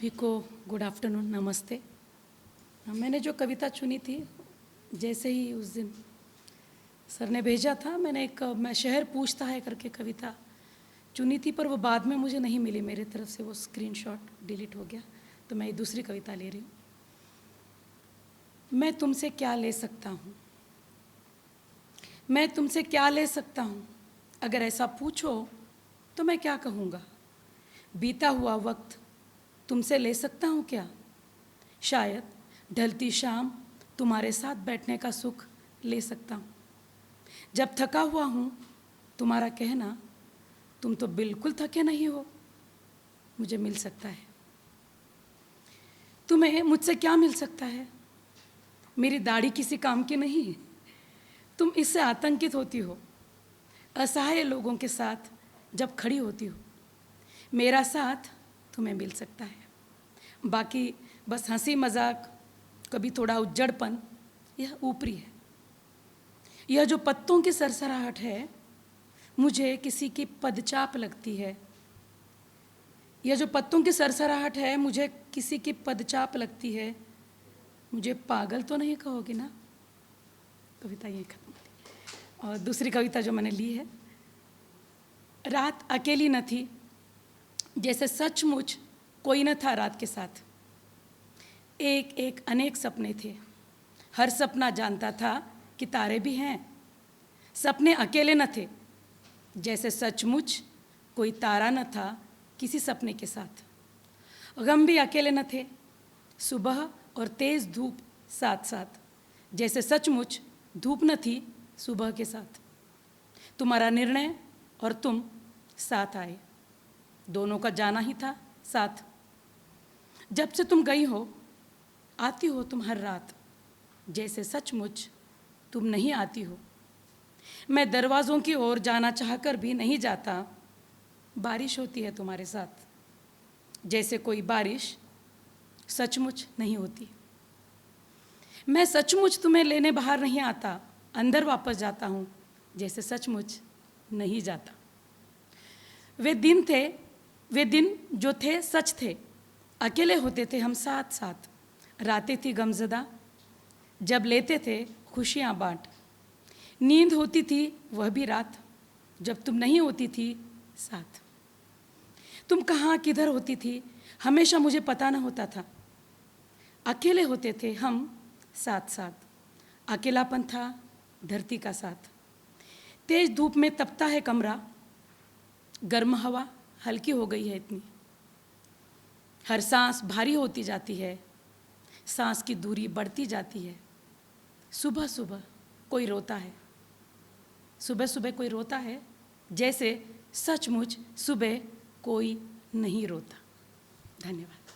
सभी को good afternoon, नमस्ते। मैंने जो कविता चुनी थी, जैसे ही उस दिन सर ने भेजा था, मैं शहर पूछता है करके कविता चुनी थी, पर वो बाद में मुझे नहीं मिली। मेरी तरफ से वो स्क्रीनशॉट डिलीट हो गया, तो मैं ये दूसरी कविता ले रही हूँ। मैं तुमसे क्या ले सकता हूँ, मैं तुमसे क्या ले सकता हूँ, अगर ऐसा पूछो तो मैं क्या कहूँगा। बीता हुआ वक्त तुमसे ले सकता हूँ क्या, शायद ढलती शाम तुम्हारे साथ बैठने का सुख ले सकता हूँ। जब थका हुआ हूँ तुम्हारा कहना, तुम तो बिल्कुल थके नहीं हो, मुझे मिल सकता है। तुम्हें मुझसे क्या मिल सकता है, मेरी दाढ़ी किसी काम की नहीं है। तुम इससे आतंकित होती हो असहाय लोगों के साथ जब खड़ी होती हो। मेरा साथ तुम्हें मिल सकता है, बाकी बस हंसी मजाक, कभी थोड़ा उज्जड़पन, यह ऊपरी है। यह जो पत्तों की सरसराहट है, मुझे किसी की पदचाप लगती है। यह जो पत्तों की सरसराहट है, मुझे किसी की पदचाप लगती है। मुझे पागल तो नहीं कहोगी ना। कविता यही खत्म होती। और दूसरी कविता जो मैंने ली है, रात अकेली न थी, जैसे सचमुच कोई न था रात के साथ। एक एक अनेक सपने थे, हर सपना जानता था कि तारे भी हैं। सपने अकेले न थे, जैसे सचमुच कोई तारा न था किसी सपने के साथ। गम भी अकेले न थे, सुबह और तेज धूप साथ साथ, जैसे सचमुच धूप न थी सुबह के साथ। तुम्हारा निर्णय और तुम साथ आए, दोनों का जाना ही था साथ। जब से तुम गई हो, आती हो तुम हर रात, जैसे सचमुच तुम नहीं आती हो। मैं दरवाज़ों की ओर जाना चाहकर भी नहीं जाता। बारिश होती है तुम्हारे साथ, जैसे कोई बारिश सचमुच नहीं होती। मैं सचमुच तुम्हें लेने बाहर नहीं आता, अंदर वापस जाता हूँ, जैसे सचमुच नहीं जाता। वे दिन जो थे सच थे, अकेले होते थे हम साथ साथ। रातें थी गमज़दा, जब लेते थे खुशियाँ बाँट। नींद होती थी वह भी रात, जब तुम नहीं होती थी साथ। तुम कहाँ किधर होती थी, हमेशा मुझे पता न होता था। अकेले होते थे हम साथ साथ, अकेलापन था धरती का साथ। तेज धूप में तपता है कमरा, गर्म हवा हल्की हो गई है इतनी। हर सांस भारी होती जाती है, सांस की दूरी बढ़ती जाती है। सुबह सुबह कोई रोता है, सुबह सुबह कोई रोता है, जैसे सचमुच सुबह कोई नहीं रोता। धन्यवाद।